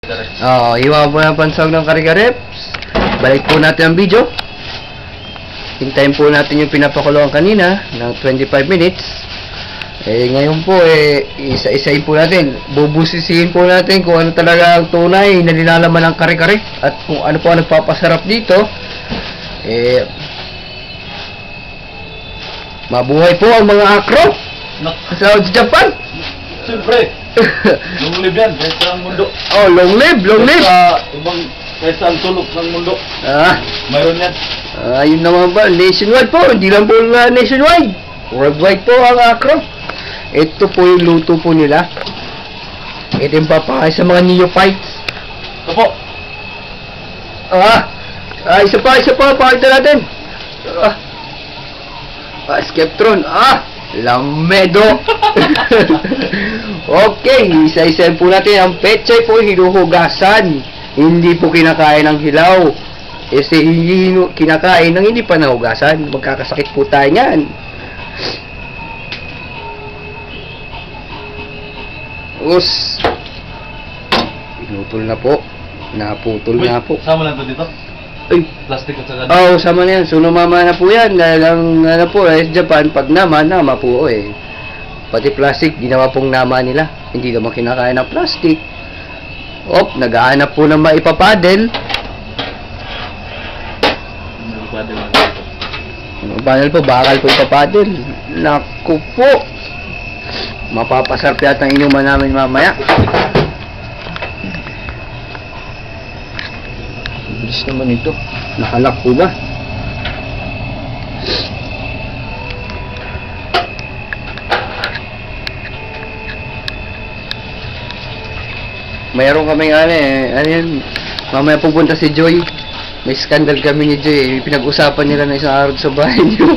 Hiwa po ng pansog ng kare-kare. Balik po natin ang video. Hintayin po natin yung pinapakuluan kanina ng 25 minutes. Ngayon po, isa-isahin po natin. Bubusisihin po natin kung ano talaga ang tunay na nilalaman ng kare-kare. At kung ano po ang nagpapasarap dito. Mabuhay po ang mga akro sa Japan. Siyempre. Long live yan, kaysa ang mundo. Long live, long live. Kaysa ang sulok ng mundo. Mayroon yan. Yun naman ba, nationwide po, hindi lang po nationwide. Worldwide po ang akro. Ito po yung luto po nila. Ito yung papakay sa mga neophytes. Ito po. Isa pa, pakita natin. Skeptron, Lamedo. Okay, isa-isa po natin. Ang pechay po hinuhugasan. Hindi po kinakain ng hilaw. Kasi hindi kinakain ng hindi pa nahugasan. Magkakasakit po tayo niyan. Pinutol na po. Naputol na po. Sama lang to dito? Ay, plastic at saka sama na yan. So, namama na po yan. Dahil ang po, sa Japan, pag nama po Pati plastic, ginawa pong nama nila. Hindi naman kinakain ng plastic. Naghahanap po ng maipapadel. Panel po, bakal po ipapadel. Naku po. Mapapasarap yata ang inuman namin mamaya. Bilis naman ito. Nakalak po ba? Mayroon kaming ano yan. Mamaya pupunta si Joy. May scandal kami ni Joy. Pinag-usapan nila na isang araw sa bahay niyo.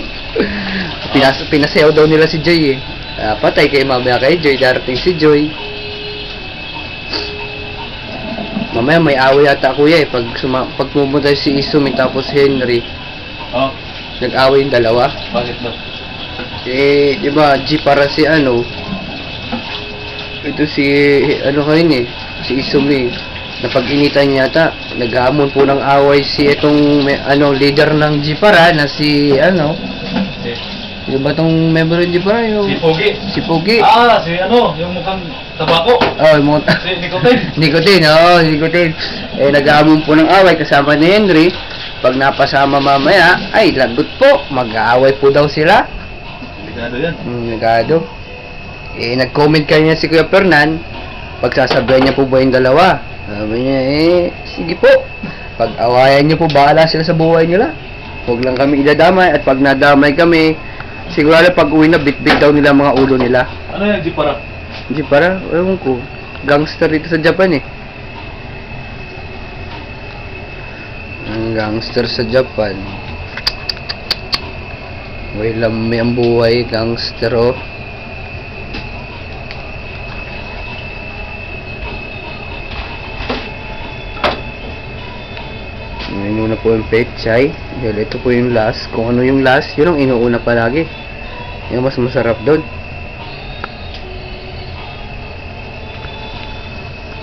Pinasayaw daw nila si Joy patay kayo mamaya kay Joy. Darating si Joy. Mamaya may away yata kuya pag pumunta si Isumi tapos Henry. Nag-away yung dalawa. Bakit ba? Diba G para si ito si kayo si Isumi. Napag-initan yata. Naghamon po ng away si itong leader ng G para na si yung ba itong member ng G para yung si Si Pogi. Pogi. Yung mukhang tabako. Si Nicotine. Nicotine. Naghamon po ng away kasama ni Henry. Pag napasama mamaya, ay lagot po. Mag-aaway po daw sila. Ligado yan. Ligado. Nag-comment kanina si Kuya Fernan. Pagsasabihan niya po ba yung dalawa? Sabi niya, sige po. Pag-awayan niyo po, bahala sila sa buhay nila. Huwag lang kami idadamay. At pag nadamay kami, sigurado pag uwi na, bit-bit daw nila mga ulo nila. Ano yan, Jipara? Jipara? Ewan ko. Gangster dito sa Japan Ang gangster sa Japan. May lami ang buhay, gangster Inuna po yung pechay. Ito po yung last. Kung ano yung last, yun ang inuuna palagi. Yung mas masarap doon.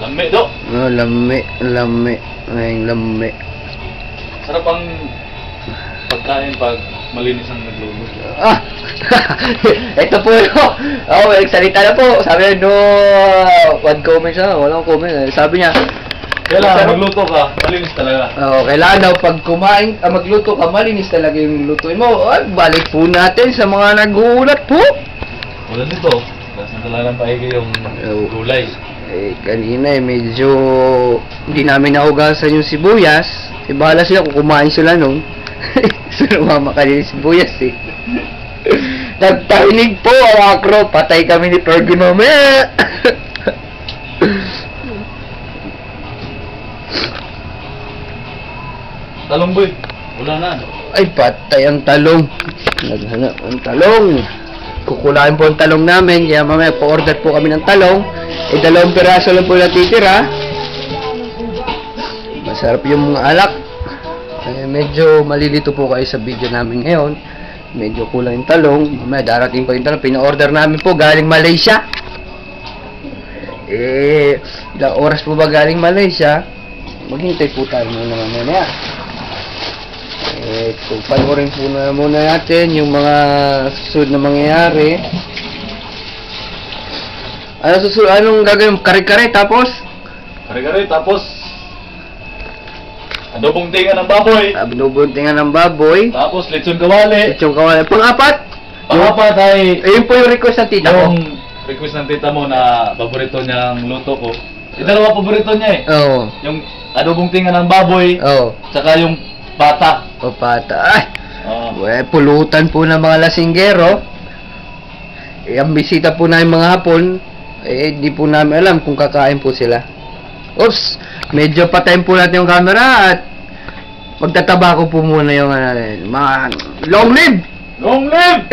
Lami do. Lami. Sarap ang pagkain pag malinis ang nagluluto. Ito po nagsalita na po. Sabi niya, one comment siya. Walang comment. Sabi niya, kailangan magluto ka, malinis talaga. Kailangan daw pag magluto ka, malinis talaga yung lutuin mo. Balik po natin sa mga nagulat po. Wala dito. Kasi talagang paigi yung gulay. Kanina medyo hindi namin nahugasan yung sibuyas. Bahala sila kung kumain sila nung. Sumama kanina yung sibuyas Nagtahinig po ang akro. Patay kami ni Fergie mamaya. Talong boy, wala na. Ay, patay ang talong. Naghanap ang talong. Kukulain po ang talong namin. Kaya mamaya po-order po kami ng talong. 2 piraso lang po natitira. Masarap yung mga alak. Medyo malilito po kayo sa video namin ngayon. Medyo kulang yung talong. Mamaya darating po yung talong. Pina-order namin po galing Malaysia. Ilang oras po ba galing Malaysia? Maghintay po tayo muna mamaya. Kung panoorin po na muna natin yung mga susunod na mangyayari. Anong gagawin? Kare-kare tapos? Kare-kare, tapos adobong tinga ng baboy. Binubuntingan ng baboy. Tapos lechon kawali. Itsong kawala. Pang-apat? Pang-apat ay Ayun po yung request ng tita ko. yung request ng tita mo na paborito niyang luto ko. Yung dalawa paborito niya eh. Oo. Yung adobong tinga ng baboy, Oo. tsaka yung pata. O pata. Ay! Oo. Pulutan po ng mga lasinggero. Ang bisita po namin mga hapon, di po namin alam kung kakain po sila. Oops! Medyo patayin po natin yung camera at magtataba ko po muna yung mga long live! Long live!